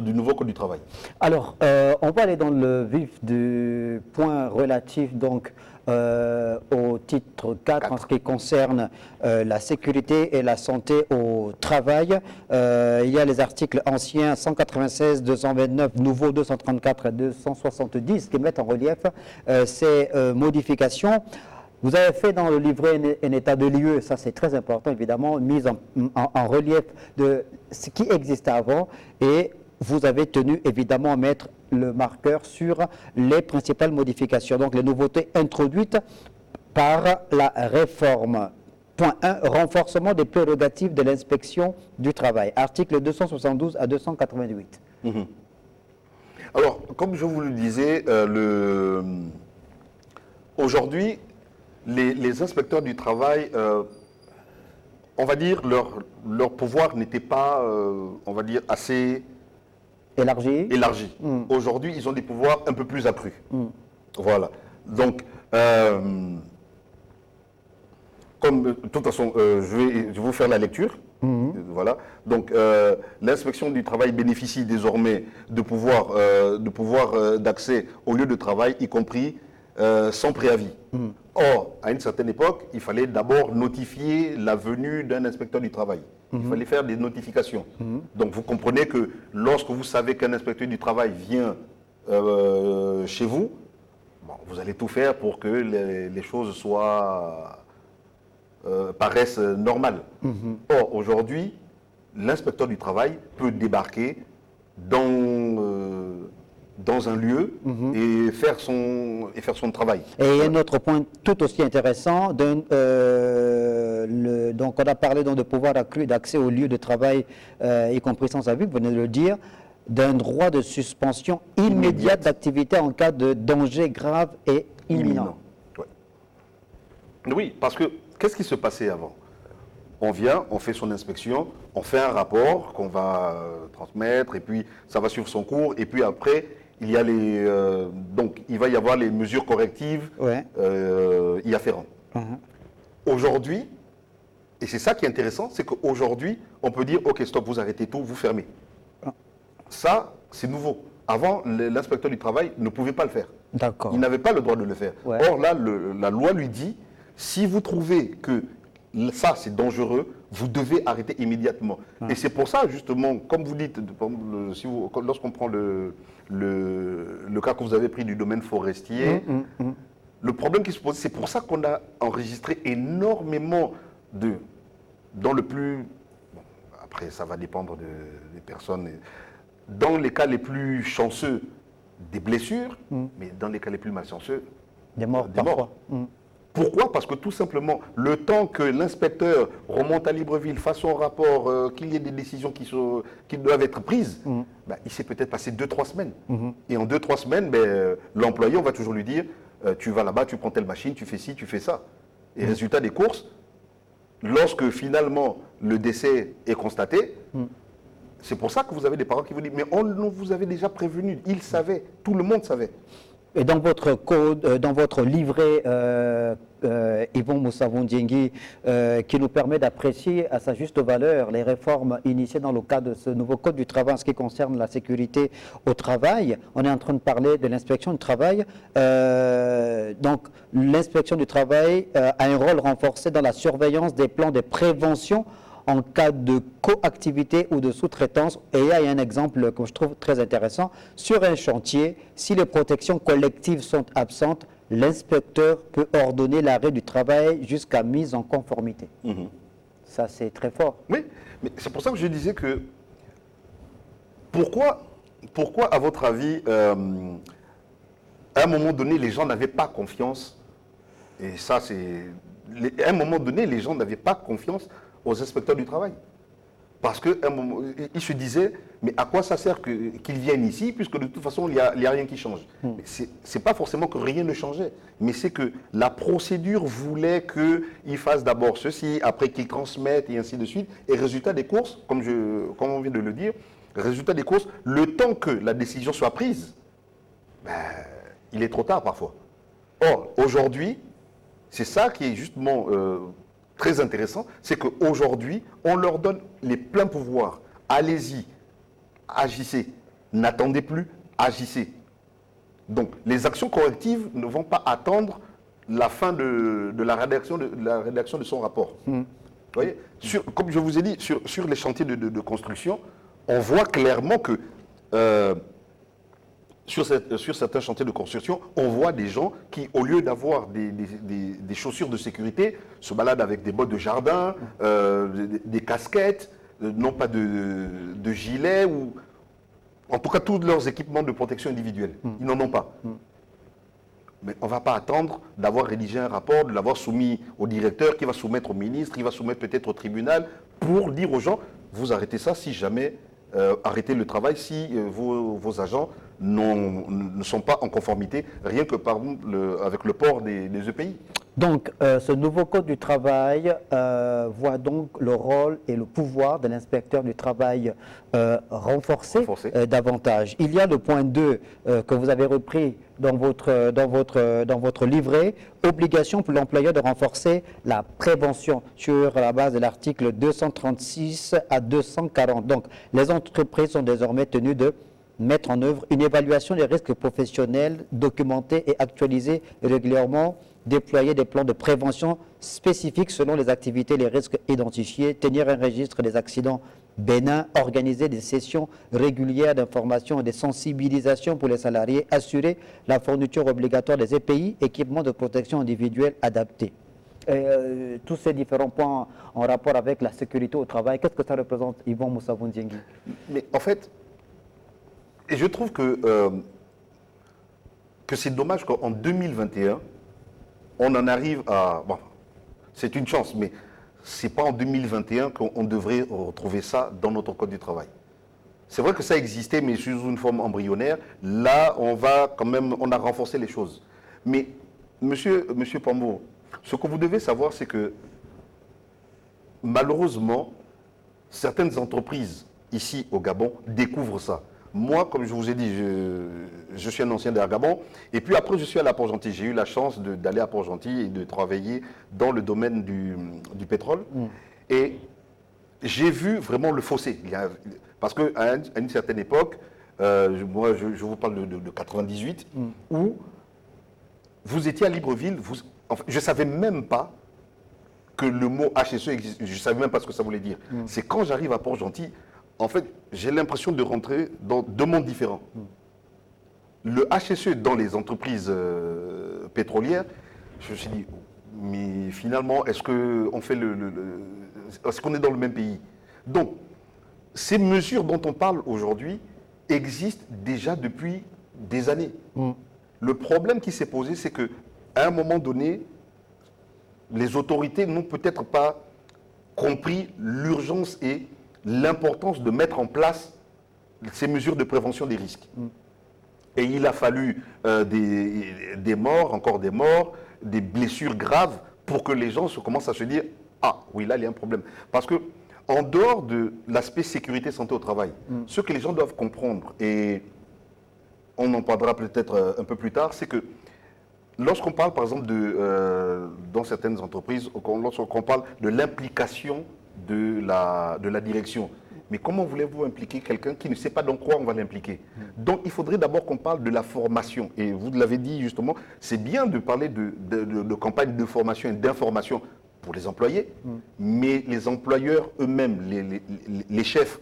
du nouveau Code du travail. Alors, on va aller dans le vif du point relatif donc au titre 4 en ce qui concerne la sécurité et la santé au travail. Il y a les articles anciens 196, 229, nouveaux 234 et 270 qui mettent en relief ces modifications. Vous avez fait dans le livret un état de lieu, ça c'est très important évidemment, mise en relief de ce qui existait avant, et vous avez tenu évidemment à mettre le marqueur sur les principales modifications, donc les nouveautés introduites par la réforme. Point 1, renforcement des prérogatives de l'inspection du travail, article 272 à 288. Alors, comme je vous le disais, aujourd'hui, les inspecteurs du travail, on va dire, leur pouvoir n'était pas, on va dire, assez élargi. Aujourd'hui, ils ont des pouvoirs un peu plus accrus. Voilà. Donc, comme de toute façon, je vais vous faire la lecture. Voilà. Donc, l'inspection du travail bénéficie désormais de pouvoir d'accès au lieu de travail, y compris sans préavis. Or, à une certaine époque, il fallait d'abord notifier la venue d'un inspecteur du travail. Il fallait faire des notifications. Donc, vous comprenez que lorsque vous savez qu'un inspecteur du travail vient chez vous, bon, vous allez tout faire pour que les choses paraissent normales. Or, aujourd'hui, l'inspecteur du travail peut débarquer dans un lieu et faire son travail. Et un autre point tout aussi intéressant, donc on a parlé donc de pouvoir accru d'accès au lieu de travail, y compris sans avis, vous venez de le dire, d'un droit de suspension immédiate d'activité en cas de danger grave et imminent. Ouais. Oui, parce que qu'est-ce qui se passait avant? On vient, on fait son inspection, on fait un rapport qu'on va transmettre, et puis ça va suivre son cours, et puis après, il y a donc il va y avoir les mesures correctives y afférentes. Aujourd'hui, et c'est ça qui est intéressant, c'est qu'aujourd'hui, on peut dire, ok, stop, vous arrêtez tout, vous fermez. Ça, c'est nouveau. Avant, l'inspecteur du travail ne pouvait pas le faire. D'accord. Il n'avait pas le droit de le faire. Or là, la loi lui dit, si vous trouvez que ça, c'est dangereux, vous devez arrêter immédiatement. Et c'est pour ça, justement, comme vous dites, lorsqu'on prend le cas que vous avez pris du domaine forestier, le problème qui se pose, c'est pour ça qu'on a enregistré énormément dans le plus... Bon, après, ça va dépendre des personnes. Dans les cas les plus chanceux, des blessures, mais dans les cas les plus malchanceux, des morts parfois. Pourquoi? Parce que tout simplement, le temps que l'inspecteur remonte à Libreville, fasse son rapport, qu'il y ait des décisions qui doivent être prises, ben, il s'est peut-être passé 2-3 semaines. Et en 2-3 semaines, ben, l'employé, on va toujours lui dire, tu vas là-bas, tu prends telle machine, tu fais ci, tu fais ça. Et résultat des courses, lorsque finalement le décès est constaté, c'est pour ça que vous avez des parents qui vous disent, mais on vous avait déjà prévenu, ils savaient, tout le monde savait. Et dans votre code, dans votre livret, Yvon Moussavou-Ndiengui, qui nous permet d'apprécier à sa juste valeur les réformes initiées dans le cadre de ce nouveau code du travail en ce qui concerne la sécurité au travail. On est en train de parler de l'inspection du travail. Donc, l'inspection du travail a un rôle renforcé dans la surveillance des plans de prévention en cas de coactivité ou de sous-traitance. Et il y a un exemple que je trouve très intéressant. Sur un chantier, si les protections collectives sont absentes, l'inspecteur peut ordonner l'arrêt du travail jusqu'à mise en conformité. Ça, c'est très fort. Oui, mais c'est pour ça que je disais que pourquoi à votre avis, à un moment donné, les gens n'avaient pas confiance, et ça, à un moment donné, les gens n'avaient pas confiance aux inspecteurs du travail. Parce qu'à un moment, ils se disaient, mais à quoi ça sert qu'ils viennent ici, puisque de toute façon, il n'y a rien qui change. Ce n'est pas forcément que rien ne changeait, mais c'est que la procédure voulait qu'ils fassent d'abord ceci, après qu'ils transmettent, et ainsi de suite. Et résultat des courses, comme on vient de le dire, résultat des courses, le temps que la décision soit prise, ben, il est trop tard parfois. Or, aujourd'hui, c'est ça qui est justement très intéressant, c'est qu'aujourd'hui, on leur donne les pleins pouvoirs. Allez-y, agissez. N'attendez plus, agissez. Donc, les actions correctives ne vont pas attendre la fin de la rédaction de son rapport. Vous voyez, comme je vous ai dit, sur les chantiers de construction, on voit clairement que sur certains chantiers de construction, on voit des gens qui, au lieu d'avoir des chaussures de sécurité, se baladent avec des bottes de jardin, des casquettes, non pas de gilets, ou en tout cas tous leurs équipements de protection individuelle. Ils n'en ont pas. Mais on ne va pas attendre d'avoir rédigé un rapport, de l'avoir soumis au directeur, qui va soumettre au ministre, qui va soumettre peut-être au tribunal, pour dire aux gens, vous arrêtez ça si jamais, arrêtez le travail si vos agents ne sont pas en conformité, rien que avec le port des EPI. Donc, ce nouveau code du travail voit donc le rôle et le pouvoir de l'inspecteur du travail renforcé. Davantage. Il y a le point 2 que vous avez repris dans votre livret, obligation pour l'employeur de renforcer la prévention sur la base de l'article 236 à 240. Donc, les entreprises sont désormais tenues de mettre en œuvre une évaluation des risques professionnels, documentés et actualisés régulièrement, déployer des plans de prévention spécifiques selon les activités et les risques identifiés, tenir un registre des accidents bénins, organiser des sessions régulières d'information et de sensibilisation pour les salariés, assurer la fourniture obligatoire des EPI, équipements de protection individuelle adaptés. Tous ces différents points en rapport avec la sécurité au travail, qu'est-ce que ça représente, Yvon Moussavou-Ndiengui? Mais en fait, et je trouve que c'est dommage qu'en 2021, on en arrive à... Bon, c'est une chance, mais ce n'est pas en 2021 qu'on devrait retrouver ça dans notre code du travail. C'est vrai que ça existait, mais sous une forme embryonnaire. Là, on a renforcé les choses. Mais, monsieur Pambo, ce que vous devez savoir, c'est que malheureusement, certaines entreprises ici au Gabon découvrent ça. Moi, comme je vous ai dit, je suis un ancien d'Air Gabon. Et puis après, je suis allé à Port-Gentil. J'ai eu la chance d'aller à Port-Gentil et de travailler dans le domaine du pétrole. Et j'ai vu vraiment le fossé. Parce qu'à une certaine époque, moi, je vous parle de 98, où vous étiez à Libreville. Enfin, je ne savais même pas que le mot HSE existe. Je ne savais même pas ce que ça voulait dire. C'est quand j'arrive à Port-Gentil, en fait, j'ai l'impression de rentrer dans deux mondes différents. Le HSE dans les entreprises pétrolières, je me suis dit, mais finalement, est-ce qu'on est dans le même pays? Donc, ces mesures dont on parle aujourd'hui existent déjà depuis des années. Le problème qui s'est posé, c'est qu'à un moment donné, les autorités n'ont peut-être pas compris l'urgence et l'importance de mettre en place ces mesures de prévention des risques. Et il a fallu des morts, encore des morts, des blessures graves pour que les gens commencent à se dire « Ah, oui, là, il y a un problème ». Parce que, en dehors de l'aspect sécurité santé au travail, ce que les gens doivent comprendre, et on en parlera peut-être un peu plus tard, c'est que lorsqu'on parle, par exemple, dans certaines entreprises, lorsqu'on parle de l'implication de la direction, mais comment voulez-vous impliquer quelqu'un qui ne sait pas dans quoi on va l'impliquer? Donc, il faudrait d'abord qu'on parle de la formation. Et vous l'avez dit justement, c'est bien de parler de campagne de formation et d'information pour les employés, mais les employeurs eux-mêmes, les chefs,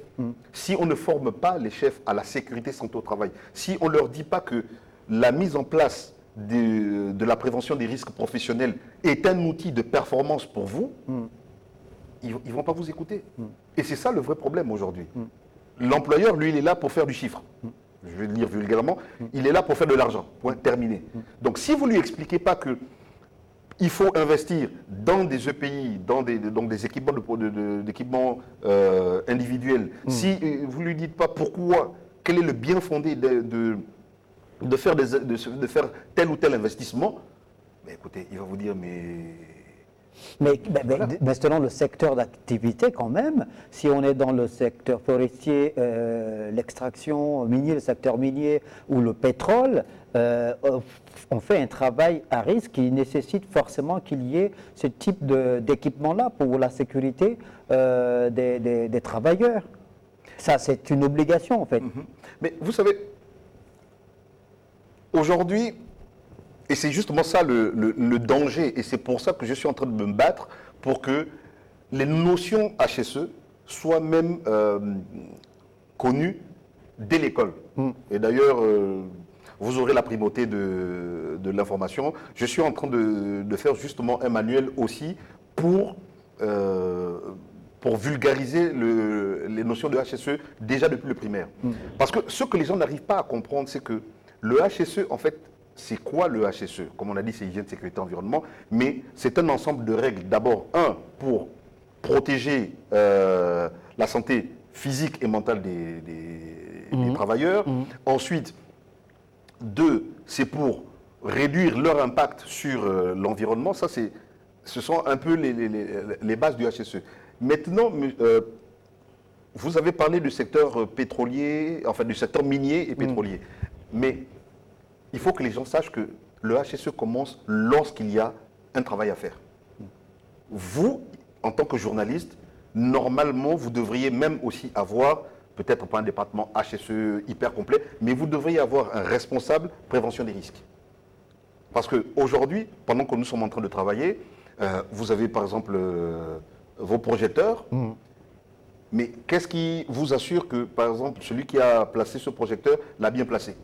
si on ne forme pas les chefs à la sécurité santé au travail, si on ne leur dit pas que la mise en place de la prévention des risques professionnels est un outil de performance pour vous, ils ne vont pas vous écouter. Et c'est ça le vrai problème aujourd'hui. L'employeur, lui, il est là pour faire du chiffre. Je vais le dire vulgairement, il est là pour faire de l'argent, point terminé. Donc si vous ne lui expliquez pas que il faut investir dans des EPI, dans des équipements individuels, si vous ne lui dites pas pourquoi, quel est le bien fondé de faire tel ou tel investissement, mais écoutez, il va vous dire, Mais voilà. selon le secteur d'activité quand même, si on est dans le secteur forestier, l'extraction minier, le secteur minier ou le pétrole, on fait un travail à risque qui nécessite forcément qu'il y ait ce type d'équipement-là pour la sécurité des travailleurs. Ça, c'est une obligation en fait. Mais vous savez, aujourd'hui, et c'est justement ça le danger, et c'est pour ça que je suis en train de me battre pour que les notions HSE soient même connues dès l'école. Et d'ailleurs, vous aurez la primauté de l'information. Je suis en train de faire justement un manuel aussi pour vulgariser les notions de HSE déjà depuis le primaire. Parce que ce que les gens n'arrivent pas à comprendre, c'est que le HSE, en fait, c'est quoi le HSE? Comme on a dit, c'est hygiène, sécurité, environnement, mais c'est un ensemble de règles. D'abord, pour protéger la santé physique et mentale des travailleurs. Ensuite, 2, c'est pour réduire leur impact sur l'environnement. Ça, ce sont un peu les bases du HSE. Maintenant, vous avez parlé du secteur pétrolier, enfin du secteur minier et pétrolier. Mais il faut que les gens sachent que le HSE commence lorsqu'il y a un travail à faire. Vous, en tant que journaliste, normalement, vous devriez même aussi avoir, peut-être pas un département HSE hyper complet, mais vous devriez avoir un responsable prévention des risques. Parce qu'aujourd'hui, pendant que nous sommes en train de travailler, vous avez par exemple vos projecteurs, mais qu'est-ce qui vous assure que, par exemple, celui qui a placé ce projecteur l'a bien placé?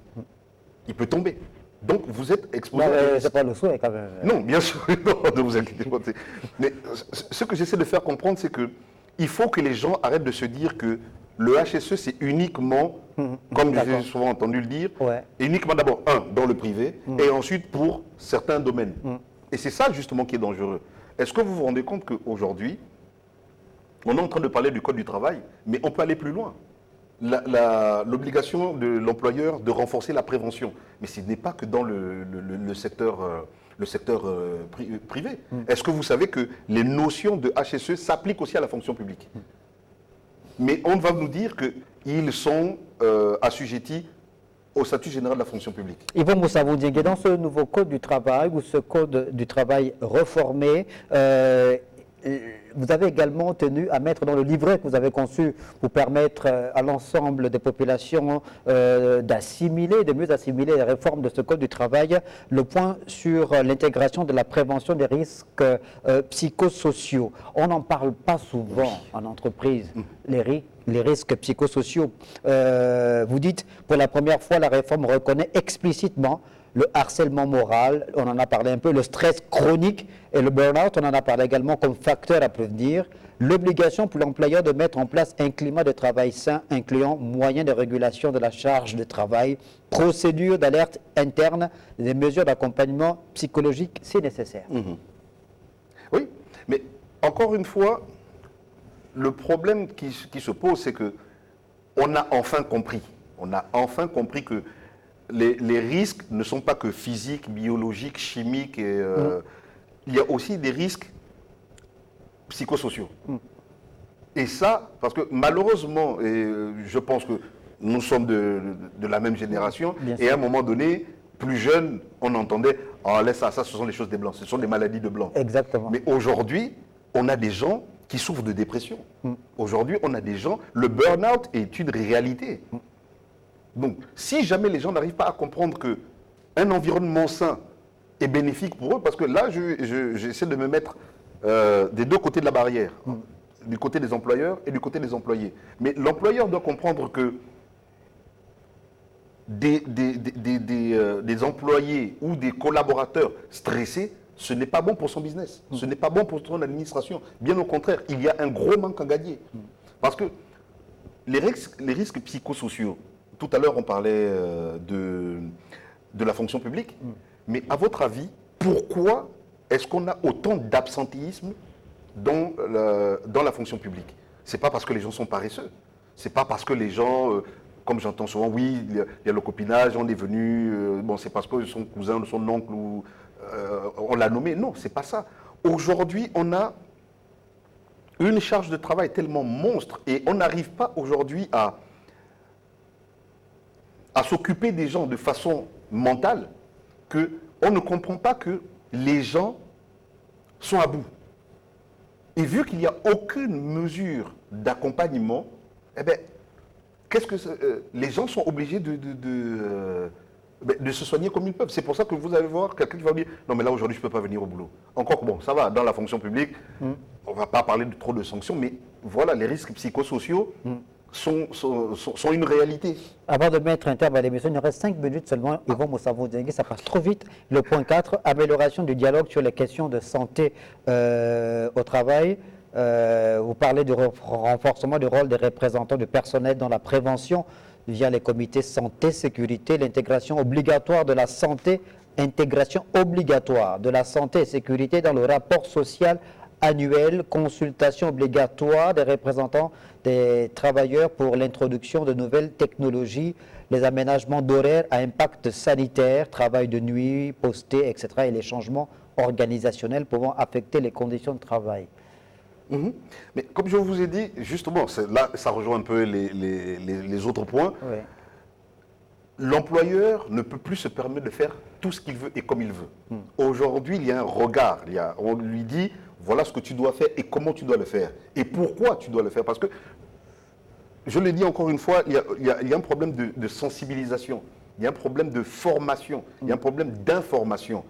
Il peut tomber. Donc vous êtes exposé. C'est pas le souhait quand même. Non, bien sûr, non, ne vous inquiétez pas. Mais ce que j'essaie de faire comprendre, c'est qu'il faut que les gens arrêtent de se dire que le HSE, c'est uniquement, comme j'ai souvent entendu le dire, uniquement d'abord, dans le privé, et ensuite pour certains domaines. Et c'est ça justement qui est dangereux. Est-ce que vous vous rendez compte qu'aujourd'hui, on est en train de parler du Code du travail, mais on peut aller plus loin. L'obligation de l'employeur de renforcer la prévention. Mais ce n'est pas que dans le secteur privé. Est-ce que vous savez que les notions de HSE s'appliquent aussi à la fonction publique? Mais on va nous dire qu'ils sont assujettis au statut général de la fonction publique. Yvon Moussa, vous dites que dans ce nouveau Code du travail, ou ce Code du travail reformé, vous avez également tenu à mettre dans le livret que vous avez conçu pour permettre à l'ensemble des populations d'assimiler, de mieux assimiler les réformes de ce Code du travail, le point sur l'intégration de la prévention des risques psychosociaux. On n'en parle pas souvent en entreprise, les risques psychosociaux. Vous dites, pour la première fois, la réforme reconnaît explicitement le harcèlement moral, on en a parlé un peu, le stress chronique et le burn-out, on en a parlé également comme facteur à prévenir, l'obligation pour l'employeur de mettre en place un climat de travail sain, incluant moyens de régulation de la charge de travail, procédures d'alerte interne, des mesures d'accompagnement psychologique si nécessaire. Oui, Mais encore une fois, le problème qui se pose, c'est que on a enfin compris. On a enfin compris que les risques ne sont pas que physiques, biologiques, chimiques. Et, il y a aussi des risques psychosociaux. Et ça, parce que malheureusement, et je pense que nous sommes de la même génération, et à un moment donné, plus jeune, on entendait « Oh, laisse ça, ce sont les choses des Blancs, ce sont des maladies de Blancs. » Exactement. Mais aujourd'hui, on a des gens qui souffrent de dépression. Aujourd'hui, on a des gens, le burn-out est une réalité. Donc, si jamais les gens n'arrivent pas à comprendre qu'un environnement sain est bénéfique pour eux, parce que là, j'essaie de me mettre des deux côtés de la barrière, du côté des employeurs et du côté des employés. Mais l'employeur doit comprendre que des employés ou des collaborateurs stressés, ce n'est pas bon pour son business, ce n'est pas bon pour son administration. Bien au contraire, il y a un gros manque à gagner. Parce que les risques psychosociaux, tout à l'heure on parlait de la fonction publique, mais à votre avis, pourquoi est-ce qu'on a autant d'absentéisme dans la fonction publique? Ce n'est pas parce que les gens sont paresseux, ce n'est pas parce que les gens... comme j'entends souvent, oui, il y a le copinage, on est venu, bon, c'est parce que son cousin, son oncle, ou, on l'a nommé. Non, c'est pas ça. Aujourd'hui, on a une charge de travail tellement monstre et on n'arrive pas aujourd'hui à s'occuper des gens de façon mentale qu'on ne comprend pas que les gens sont à bout. Et vu qu'il n'y a aucune mesure d'accompagnement, eh bien, les gens sont obligés de se soigner comme ils peuvent. C'est pour ça que vous allez voir quelqu'un qui va dire « Non, mais là, aujourd'hui, je ne peux pas venir au boulot. » Encore que, bon, ça va, dans la fonction publique, on ne va pas parler de trop de sanctions, mais voilà, les risques psychosociaux sont une réalité. Avant de mettre un terme à l'émission, il nous reste 5 minutes seulement. Yvon Moussavou Diengui, ça passe trop vite. Le point 4, amélioration du dialogue sur les questions de santé au travail. Vous parlez du renforcement du rôle des représentants du personnel dans la prévention via les comités santé-sécurité, l'intégration obligatoire de la santé, intégration obligatoire de la santé et sécurité dans le rapport social annuel, consultation obligatoire des représentants des travailleurs pour l'introduction de nouvelles technologies, les aménagements d'horaires à impact sanitaire, travail de nuit, posté, etc. et les changements organisationnels pouvant affecter les conditions de travail. Mais comme je vous ai dit, justement, là, ça rejoint un peu les autres points. Oui. L'employeur ne peut plus se permettre de faire tout ce qu'il veut et comme il veut. Aujourd'hui, il y a un regard. On lui dit, voilà ce que tu dois faire et comment tu dois le faire. Et pourquoi tu dois le faire. Parce que, je le dis encore une fois, il y a un problème de sensibilisation. Il y a un problème de formation. Il y a un problème d'information.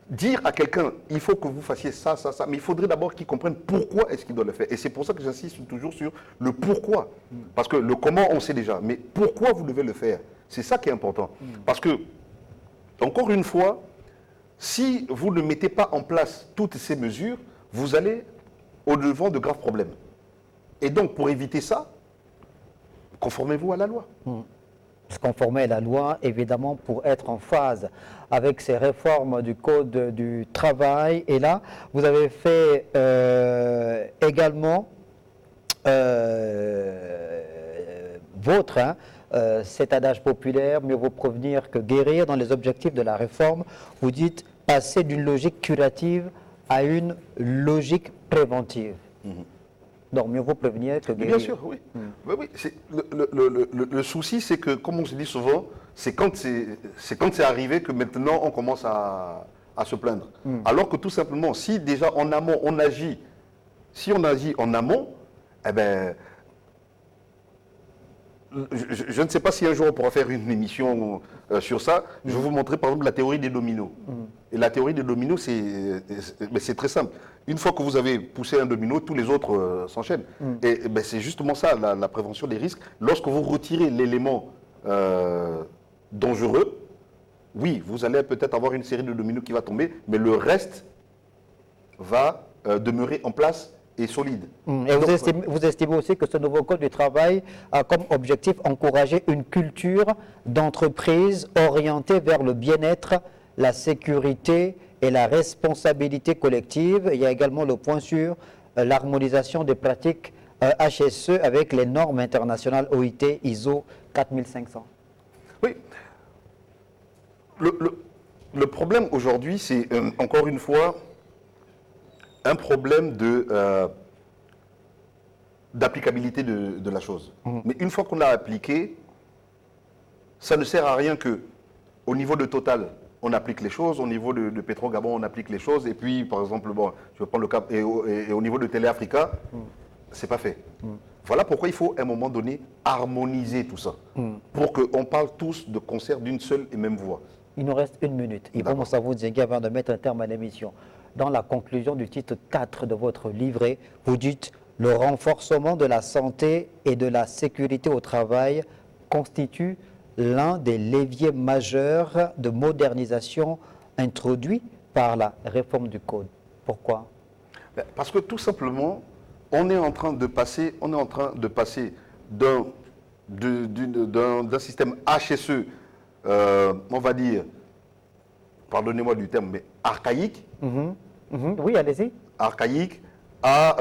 Dire à quelqu'un, il faut que vous fassiez ça, ça, ça, mais il faudrait d'abord qu'il comprenne pourquoi est-ce qu'il doit le faire. Et c'est pour ça que j'insiste toujours sur le pourquoi. Parce que le comment, on sait déjà, mais pourquoi vous devez le faire. C'est ça qui est important. Parce que, encore une fois, si vous ne mettez pas en place toutes ces mesures, vous allez au-devant de graves problèmes. Et donc, pour éviter ça, conformez-vous à la loi. Se conformer à la loi, évidemment, pour être en phase avec ces réformes du Code du travail. Et là, vous avez fait également votre, cet adage populaire, mieux vaut prévenir que guérir, dans les objectifs de la réforme. Vous dites passer d'une logique curative à une logique préventive. Donc, mieux vaut prévenir que guérir. Bien sûr, oui. Oui, le souci, c'est que, comme on se dit souvent, c'est quand c'est arrivé que maintenant on commence à se plaindre. Alors que tout simplement, si déjà en amont on agit, en amont, eh ben, je ne sais pas si un jour on pourra faire une émission sur ça. Je vais vous montrer par exemple la théorie des dominos. Et la théorie des dominos, c'est très simple. Une fois que vous avez poussé un domino, tous les autres s'enchaînent. Et ben, c'est justement ça, la prévention des risques. Lorsque vous retirez l'élément dangereux, oui, vous allez peut-être avoir une série de dominos qui va tomber, mais le reste va demeurer en place et solide. Et vous estimez aussi que ce nouveau Code du travail a comme objectif encourager une culture d'entreprise orientée vers le bien-être, la sécurité et la responsabilité collective. Il y a également le point sur l'harmonisation des pratiques HSE avec les normes internationales OIT ISO 4500. Oui. Le problème aujourd'hui, c'est encore une fois un problème d'applicabilité de la chose. Mais une fois qu'on l'a appliqué, ça ne sert à rien que au niveau de Total, on applique les choses, au niveau de Petrogabon, on applique les choses, et puis, par exemple, bon, je vais prendre le cas, et au niveau de Télé Africa, c'est pas fait. Voilà pourquoi il faut, à un moment donné, harmoniser tout ça, pour qu'on parle tous de concert d'une seule et même voix. Il nous reste 1 minute. Yvon Moussavou Ndiengue, avant de mettre un terme à l'émission. Dans la conclusion du titre 4 de votre livret, vous dites « Le renforcement de la santé et de la sécurité au travail constitue l'un des leviers majeurs de modernisation introduits par la réforme du Code ». Pourquoi? Parce que tout simplement, on est en train de passer d'un système HSE, on va dire, pardonnez-moi du terme, mais archaïque. Oui, allez-y. Archaïque à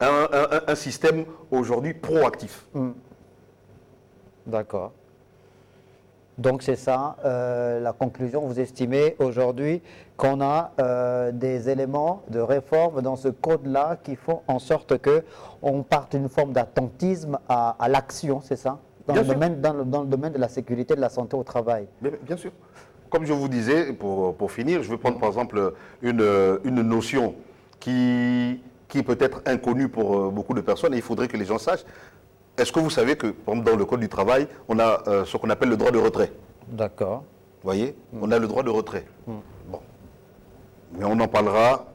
un système aujourd'hui proactif. D'accord. Donc c'est ça, la conclusion. Vous estimez aujourd'hui qu'on a des éléments de réforme dans ce code-là qui font en sorte qu'on parte d'une forme d'attentisme à l'action, c'est ça, dans le domaine de la sécurité et de la santé au travail. Bien sûr. Comme je vous disais, pour finir, je vais prendre par exemple une notion qui peut être inconnue pour beaucoup de personnes et il faudrait que les gens sachent. Est-ce que vous savez que, par exemple, dans le Code du travail, on a ce qu'on appelle le droit de retrait? D'accord. Vous voyez, on a le droit de retrait. Bon. Mais on en parlera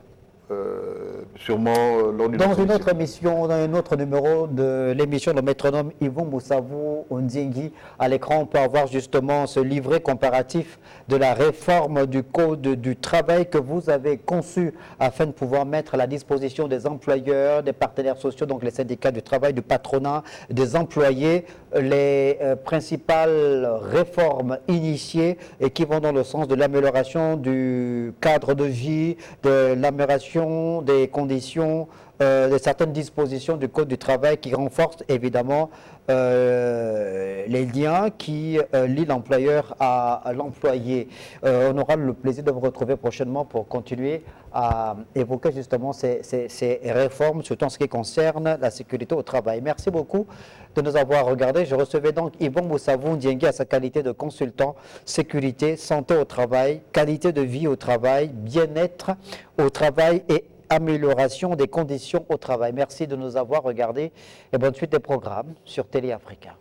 sûrement lors d'une dans une autre émission, dans un autre numéro de l'émission de métronome Yvon Moussavou Ndiengue. À l'écran, on peut avoir justement ce livret comparatif de la réforme du Code du travail que vous avez conçu afin de pouvoir mettre à la disposition des employeurs, des partenaires sociaux, donc les syndicats du travail, du patronat, des employés, les principales réformes initiées et qui vont dans le sens de l'amélioration du cadre de vie, de l'amélioration des conditions, de certaines dispositions du Code du travail qui renforcent évidemment les liens qui lient l'employeur à l'employé. On aura le plaisir de vous retrouver prochainement pour continuer à évoquer justement ces réformes, surtout en ce qui concerne la sécurité au travail. Merci beaucoup de nous avoir regardés. Je recevais donc Yvon Moussavou Ndiengue à sa qualité de consultant sécurité, santé au travail, qualité de vie au travail, bien-être au travail et amélioration des conditions au travail. Merci de nous avoir regardés et bonne suite des programmes sur Télé Africa.